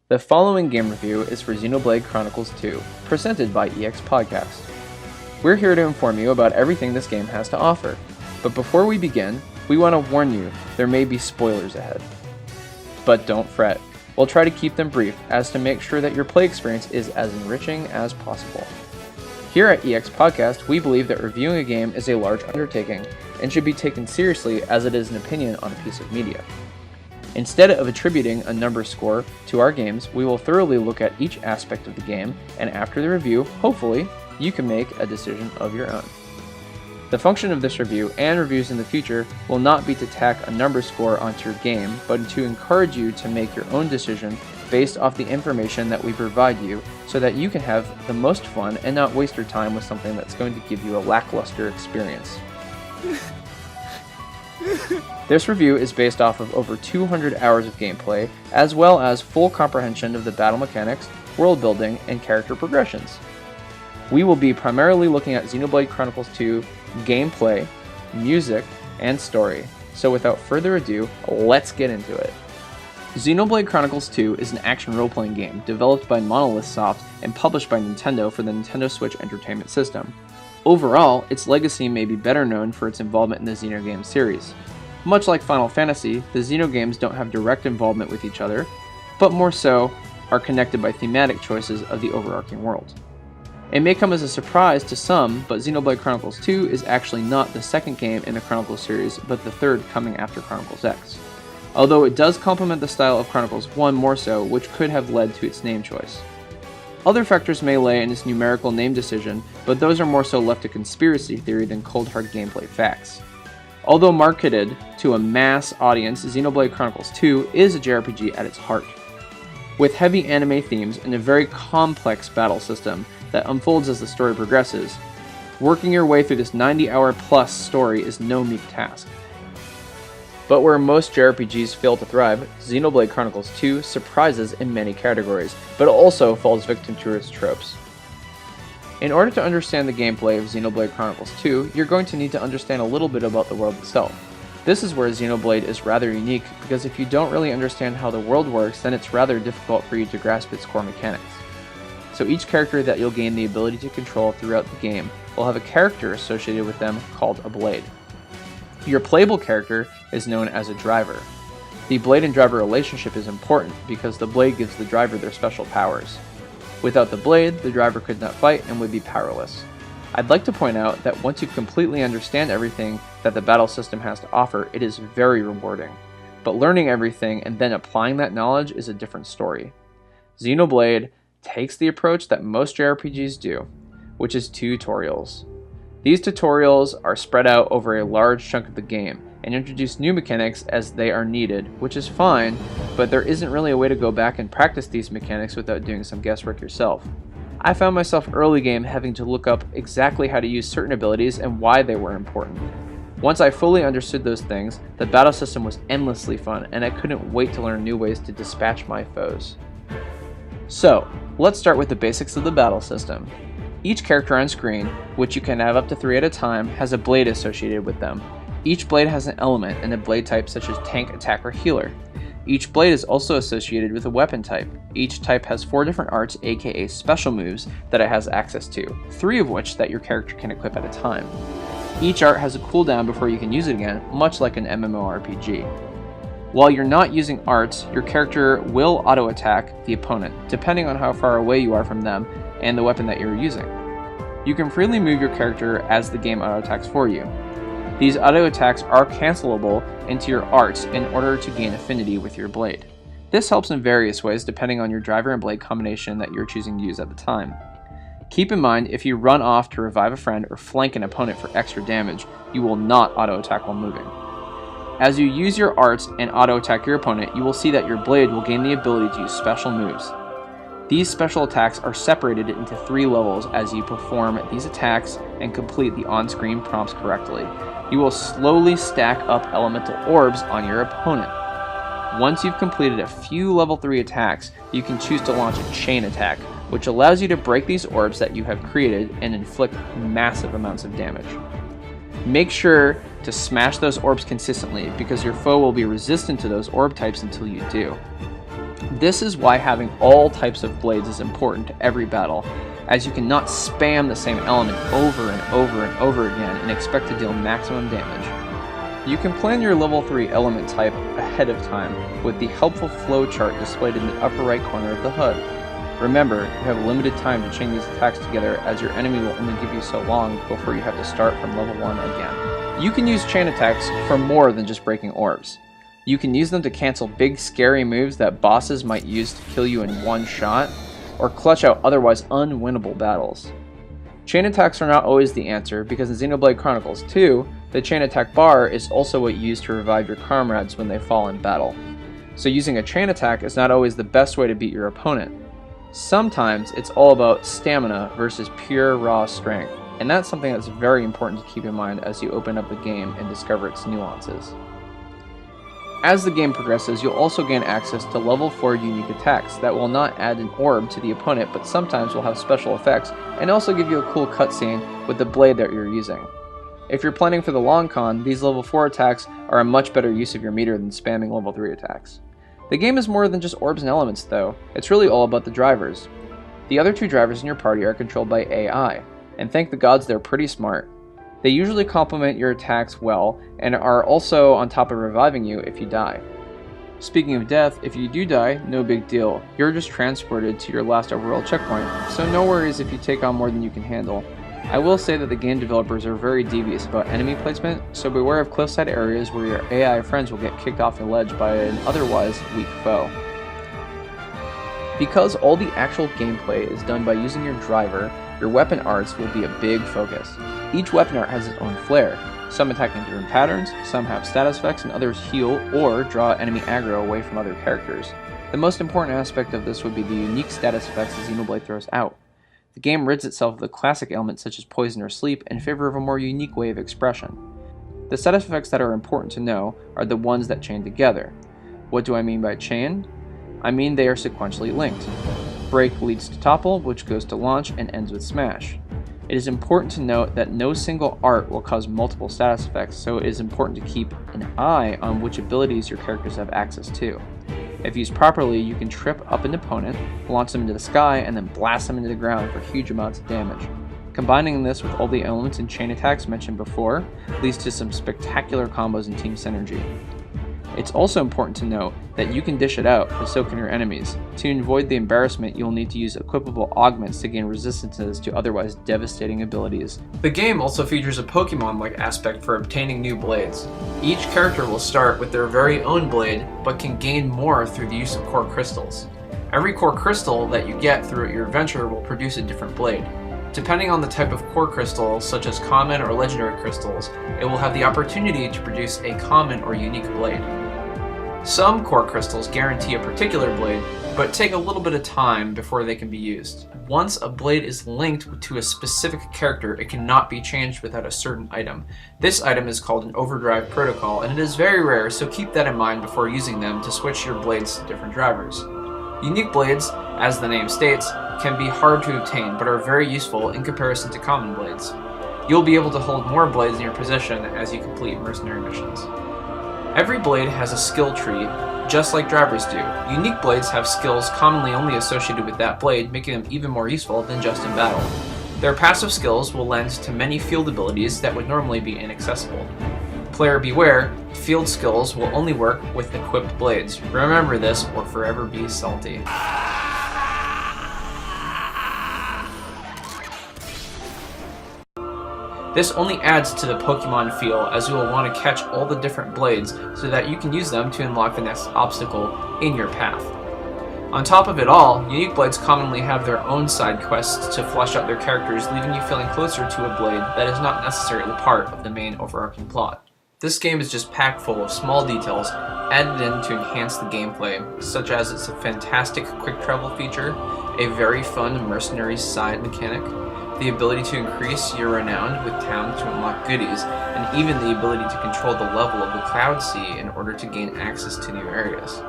The following game review is for Xenoblade Chronicles 2, presented by EXPodcast. We're here to inform you about everything this game has to offer, but before we begin, we want to warn you there may be spoilers ahead. But don't fret, we'll try to keep them brief as to make sure that your play experience is as enriching as possible. Here at EXPodcast, we believe that reviewing a game is a large undertaking and should be taken seriously as it is an opinion on a piece of media. Instead of attributing a number score to our games, we will thoroughly look at each aspect of the game, and after the review, hopefully, you can make a decision of your own. The function of this review and reviews in the future will not be to tack a number score onto your game, but to encourage you to make your own decision based off the information that we provide you so that you can have the most fun and not waste your time with something that's going to give you a lackluster experience. This review is based off of over 200 hours of gameplay, as well as full comprehension of the battle mechanics, world building, and character progressions. We will be primarily looking at Xenoblade Chronicles 2 gameplay, music, and story. So without further ado, let's get into it. Xenoblade Chronicles 2 is an action role-playing game developed by Monolith Soft and published by Nintendo for the Nintendo Switch Entertainment System. Overall, its legacy may be better known for its involvement in the Xenogames series. Much like Final Fantasy, the Xenogames don't have direct involvement with each other, but more so are connected by thematic choices of the overarching world. It may come as a surprise to some, but Xenoblade Chronicles 2 is actually not the second game in the Chronicles series, but the third coming after Chronicles X. Although it does complement the style of Chronicles 1 more so, which could have led to its name choice. Other factors may lay in its numerical name decision, but those are more so left to conspiracy theory than cold hard gameplay facts. Although marketed to a mass audience, Xenoblade Chronicles 2 is a JRPG at its heart. With heavy anime themes and a very complex battle system that unfolds as the story progresses, working your way through this 90-hour plus story is no meek task. But where most JRPGs fail to thrive, Xenoblade Chronicles 2 surprises in many categories, but also falls victim to its tropes. In order to understand the gameplay of Xenoblade Chronicles 2, you're going to need to understand a little bit about the world itself. This is where Xenoblade is rather unique, because if you don't really understand how the world works, then it's rather difficult for you to grasp its core mechanics. So each character that you'll gain the ability to control throughout the game will have a character associated with them called a blade. Your playable character is known as a driver. The blade and driver relationship is important because the blade gives the driver their special powers. Without the blade, the driver could not fight and would be powerless. I'd like to point out that once you completely understand everything that the battle system has to offer, it is very rewarding. But learning everything and then applying that knowledge is a different story. Xenoblade takes the approach that most JRPGs do, which is tutorials. These tutorials are spread out over a large chunk of the game and introduce new mechanics as they are needed, which is fine, but there isn't really a way to go back and practice these mechanics without doing some guesswork yourself. I found myself early game having to look up exactly how to use certain abilities and why they were important. Once I fully understood those things, the battle system was endlessly fun and I couldn't wait to learn new ways to dispatch my foes. So, let's start with the basics of the battle system. Each character on screen, which you can have up to 3 at a time, has a blade associated with them. Each blade has an element and a blade type such as tank, attack, or healer. Each blade is also associated with a weapon type. Each type has 4 different arts, aka special moves, that it has access to, 3 of which that your character can equip at a time. Each art has a cooldown before you can use it again, much like an MMORPG. While you're not using arts, your character will auto-attack the opponent, depending on how far away you are from them and the weapon that you're using. You can freely move your character as the game auto-attacks for you. These auto-attacks are cancelable into your arts in order to gain affinity with your blade. This helps in various ways depending on your driver and blade combination that you're choosing to use at the time. Keep in mind, if you run off to revive a friend or flank an opponent for extra damage, you will not auto-attack while moving. As you use your arts and auto-attack your opponent, you will see that your blade will gain the ability to use special moves. These special attacks are separated into 3 levels as you perform these attacks and complete the on-screen prompts correctly. You will slowly stack up elemental orbs on your opponent. Once you've completed a few level 3 attacks, you can choose to launch a chain attack, which allows you to break these orbs that you have created and inflict massive amounts of damage. Make sure to smash those orbs consistently because your foe will be resistant to those orb types until you do. This is why having all types of blades is important to every battle, as you cannot spam the same element over and over and over again and expect to deal maximum damage. You can plan your level 3 element type ahead of time with the helpful flowchart displayed in the upper right corner of the HUD. Remember, you have limited time to chain these attacks together, as your enemy will only give you so long before you have to start from level 1 again. You can use chain attacks for more than just breaking orbs. You can use them to cancel big scary moves that bosses might use to kill you in one shot, or clutch out otherwise unwinnable battles. Chain attacks are not always the answer, because in Xenoblade Chronicles 2, the chain attack bar is also what you use to revive your comrades when they fall in battle. So using a chain attack is not always the best way to beat your opponent. Sometimes it's all about stamina versus pure raw strength, and that's something that's very important to keep in mind as you open up the game and discover its nuances. As the game progresses, you'll also gain access to level 4 unique attacks that will not add an orb to the opponent, but sometimes will have special effects and also give you a cool cutscene with the blade that you're using. If you're planning for the long con, these level 4 attacks are a much better use of your meter than spamming level 3 attacks. The game is more than just orbs and elements though, it's really all about the drivers. The other 2 drivers in your party are controlled by AI, and thank the gods they're pretty smart. They usually complement your attacks well, and are also on top of reviving you if you die. Speaking of death, if you do die, no big deal. You're just transported to your last overworld checkpoint, so no worries if you take on more than you can handle. I will say that the game developers are very devious about enemy placement, so beware of cliffside areas where your AI friends will get kicked off the ledge by an otherwise weak foe. Because all the actual gameplay is done by using your driver, your weapon arts will be a big focus. Each weapon art has its own flair. Some attack in different patterns, some have status effects, and others heal or draw enemy aggro away from other characters. The most important aspect of this would be the unique status effects that Xenoblade throws out. The game rids itself of the classic elements such as poison or sleep in favor of a more unique way of expression. The status effects that are important to know are the ones that chain together. What do I mean by chain? I mean they are sequentially linked. Break leads to topple, which goes to launch and ends with smash. It is important to note that no single art will cause multiple status effects, so it is important to keep an eye on which abilities your characters have access to. If used properly, you can trip up an opponent, launch them into the sky, and then blast them into the ground for huge amounts of damage. Combining this with all the elements and chain attacks mentioned before leads to some spectacular combos and team synergy. It's also important to note that you can dish it out, but so can your enemies. To avoid the embarrassment, you'll need to use equipable augments to gain resistances to otherwise devastating abilities. The game also features a Pokemon-like aspect for obtaining new blades. Each character will start with their very own blade, but can gain more through the use of core crystals. Every core crystal that you get throughout your adventure will produce a different blade. Depending on the type of core crystal, such as common or legendary crystals, it will have the opportunity to produce a common or unique blade. Some core crystals guarantee a particular blade, but take a little bit of time before they can be used. Once a blade is linked to a specific character, it cannot be changed without a certain item. This item is called an overdrive protocol, and it is very rare, so keep that in mind before using them to switch your blades to different drivers. Unique blades, as the name states, can be hard to obtain, but are very useful in comparison to common blades. You'll be able to hold more blades in your possession as you complete mercenary missions. Every blade has a skill tree, just like drivers do. Unique blades have skills commonly only associated with that blade, making them even more useful than just in battle. Their passive skills will lend to many field abilities that would normally be inaccessible. Player beware, field skills will only work with equipped blades. Remember this or forever be salty. This only adds to the Pokemon feel, as you will want to catch all the different blades so that you can use them to unlock the next obstacle in your path. On top of it all, unique blades commonly have their own side quests to flesh out their characters, leaving you feeling closer to a blade that is not necessarily part of the main overarching plot. This game is just packed full of small details added in to enhance the gameplay, such as its fantastic quick travel feature, a very fun mercenary side mechanic, the ability to increase your renown with town to unlock goodies, and even the ability to control the level of the Cloud Sea in order to gain access to new areas.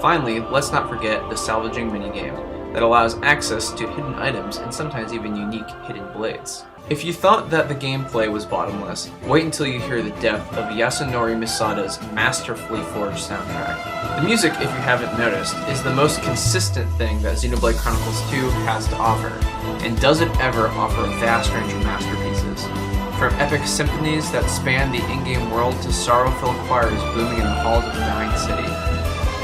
Finally, let's not forget the salvaging minigame that allows access to hidden items and sometimes even unique hidden blades. If you thought that the gameplay was bottomless, wait until you hear the depth of Yasunori Misada's masterfully forged soundtrack. The music, if you haven't noticed, is the most consistent thing that Xenoblade Chronicles 2 has to offer, and doesn't ever offer a vast range of masterpieces. From epic symphonies that span the in-game world to sorrowful choirs booming in the halls of Dying City.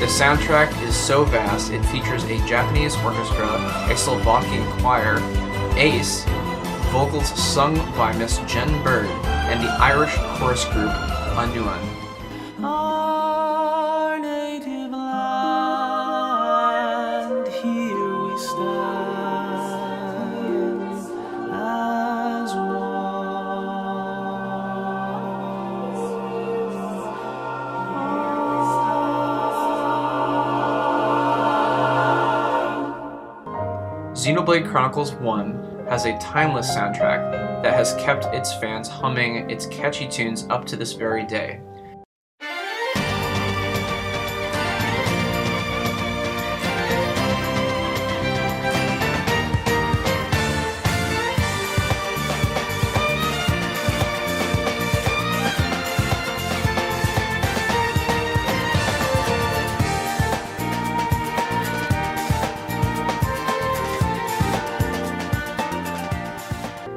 The soundtrack is so vast it features a Japanese orchestra, a Slovakian choir, Ace, vocals sung by Miss Jen Bird, and the Irish chorus group Anuan. Our native land, here we stand as one. Xenoblade Chronicles 1 has a timeless soundtrack that has kept its fans humming its catchy tunes up to this very day.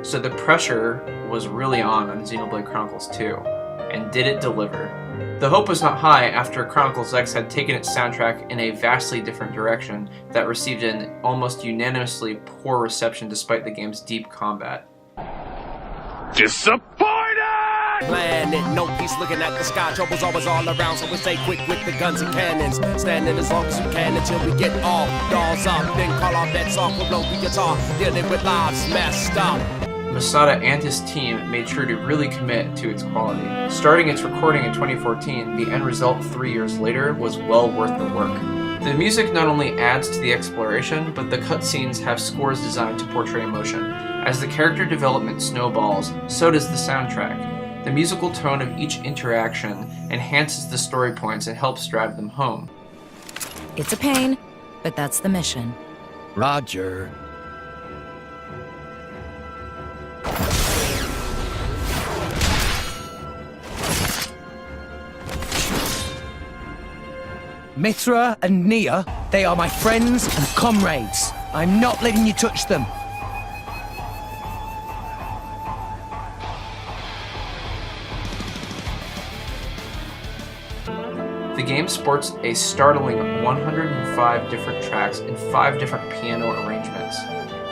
So the pressure was really on Xenoblade Chronicles 2, and did it deliver? The hope was not high after Chronicles X had taken its soundtrack in a vastly different direction that received an almost unanimously poor reception despite the game's deep combat. Disappointed! Planet, no peace, looking at the sky, trouble's always all around, so we stay quick with the guns and cannons, standing as long as we can until we get all dolls up, then call our bets off, we'll blow the guitar, dealing with lives messed up. Masada and his team made sure to really commit to its quality. Starting its recording in 2014, the end result 3 years later was well worth the work. The music not only adds to the exploration, but the cutscenes have scores designed to portray emotion. As the character development snowballs, so does the soundtrack. The musical tone of each interaction enhances the story points and helps drive them home. It's a pain, but that's the mission. Roger. Mithra and Nia, they are my friends and comrades. I'm not letting you touch them. The game sports a startling 105 different tracks and 5 different piano arrangements.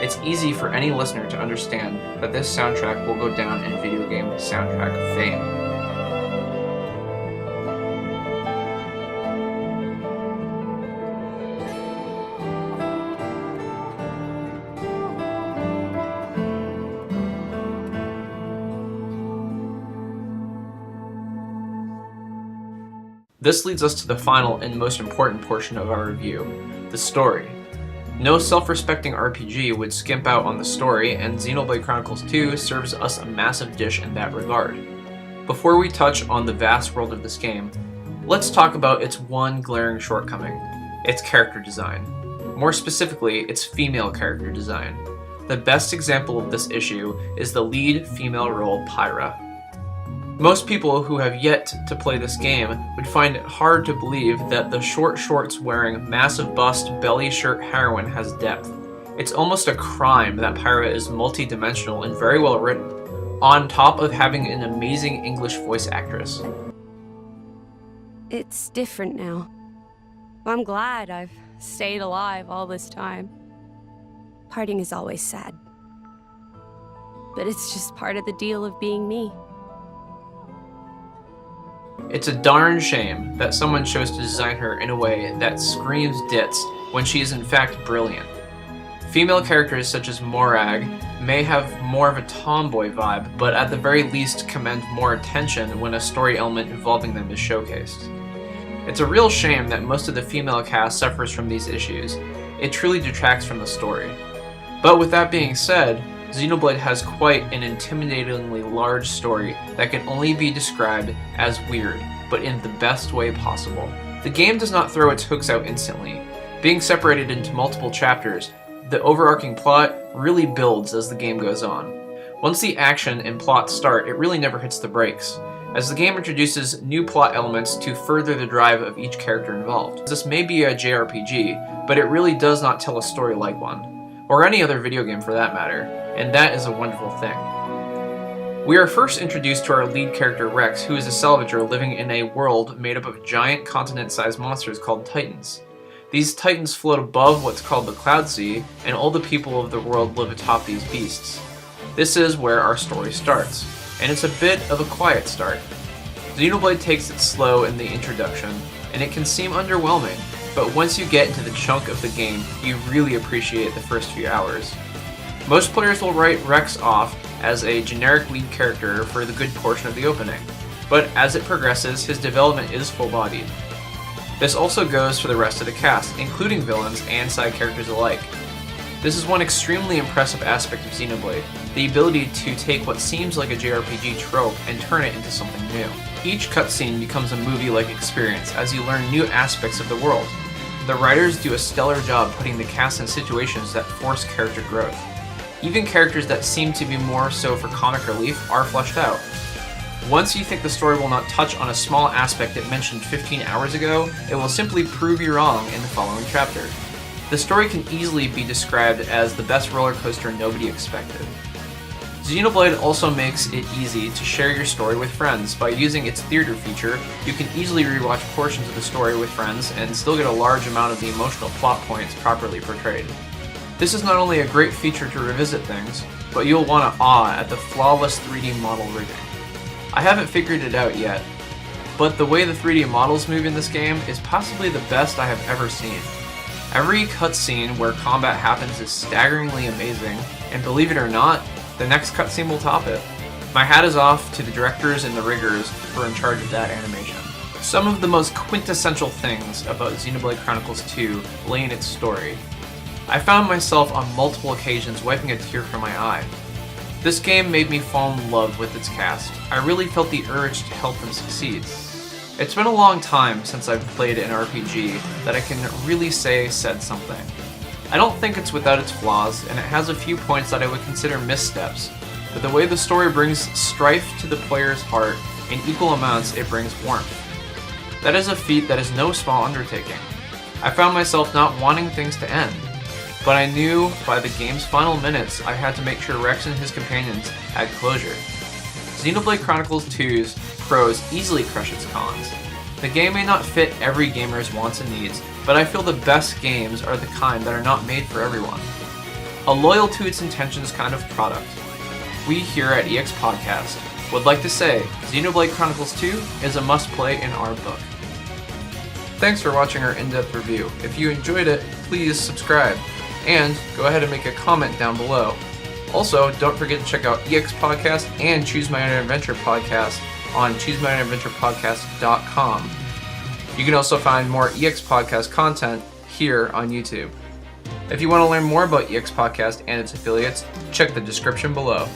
It's easy for any listener to understand that this soundtrack will go down in video game soundtrack fame. This leads us to the final and most important portion of our review, the story. No self-respecting RPG would skimp out on the story, and Xenoblade Chronicles 2 serves us a massive dish in that regard. Before we touch on the vast world of this game, let's talk about its one glaring shortcoming, its character design. More specifically, its female character design. The best example of this issue is the lead female role, Pyra. Most people who have yet to play this game would find it hard to believe that the short shorts wearing massive bust belly shirt heroine has depth. It's almost a crime that Pyra is multi-dimensional and very well written, on top of having an amazing English voice actress. It's different now. I'm glad I've stayed alive all this time. Parting is always sad. But it's just part of the deal of being me. It's a darn shame that someone chose to design her in a way that screams ditz when she is in fact brilliant. Female characters such as Morag may have more of a tomboy vibe, but at the very least command more attention when a story element involving them is showcased. It's a real shame that most of the female cast suffers from these issues. It truly detracts from the story. But with that being said, Xenoblade has quite an intimidatingly large story that can only be described as weird, but in the best way possible. The game does not throw its hooks out instantly. Being separated into multiple chapters, the overarching plot really builds as the game goes on. Once the action and plot start, it really never hits the brakes, as the game introduces new plot elements to further the drive of each character involved. This may be a JRPG, but it really does not tell a story like one, or any other video game for that matter, and that is a wonderful thing. We are first introduced to our lead character Rex, who is a salvager living in a world made up of giant continent-sized monsters called Titans. These Titans float above what's called the Cloud Sea, and all the people of the world live atop these beasts. This is where our story starts, and it's a bit of a quiet start. Xenoblade takes it slow in the introduction, and it can seem underwhelming, but once you get into the chunk of the game, you really appreciate the first few hours. Most players will write Rex off as a generic lead character for the good portion of the opening, but as it progresses, his development is full-bodied. This also goes for the rest of the cast, including villains and side characters alike. This is one extremely impressive aspect of Xenoblade, the ability to take what seems like a JRPG trope and turn it into something new. Each cutscene becomes a movie-like experience as you learn new aspects of the world. The writers do a stellar job putting the cast in situations that force character growth. Even characters that seem to be more so for comic relief are fleshed out. Once you think the story will not touch on a small aspect it mentioned 15 hours ago, it will simply prove you wrong in the following chapter. The story can easily be described as the best roller coaster nobody expected. Xenoblade also makes it easy to share your story with friends. By using its theater feature, you can easily rewatch portions of the story with friends and still get a large amount of the emotional plot points properly portrayed. This is not only a great feature to revisit things, but you'll want to awe at the flawless 3D model rigging. I haven't figured it out yet, but the way the 3D models move in this game is possibly the best I have ever seen. Every cutscene where combat happens is staggeringly amazing, and believe it or not, the next cutscene will top it. My hat is off to the directors and the riggers who are in charge of that animation. Some of the most quintessential things about Xenoblade Chronicles 2 lay in its story. I found myself on multiple occasions wiping a tear from my eye. This game made me fall in love with its cast. I really felt the urge to help them succeed. It's been a long time since I've played an RPG that I can really say said something. I don't think it's without its flaws, and it has a few points that I would consider missteps, but the way the story brings strife to the player's heart, in equal amounts it brings warmth. That is a feat that is no small undertaking. I found myself not wanting things to end, but I knew by the game's final minutes I had to make sure Rex and his companions had closure. Xenoblade Chronicles 2's pros easily crush its cons. The game may not fit every gamer's wants and needs, but I feel the best games are the kind that are not made for everyone. A loyal to its intentions kind of product. We here at EXPodcast would like to say Xenoblade Chronicles 2 is a must-play in our book. Thanks for watching our in-depth review. If you enjoyed it, please subscribe, and go ahead and make a comment down below. Also, don't forget to check out EXPodcast and Choose My Own Adventure Podcast on ChooseMyOwnAdventurePodcast.com. You can also find more EXPodcast content here on YouTube. If you want to learn more about EXPodcast and its affiliates, check the description below.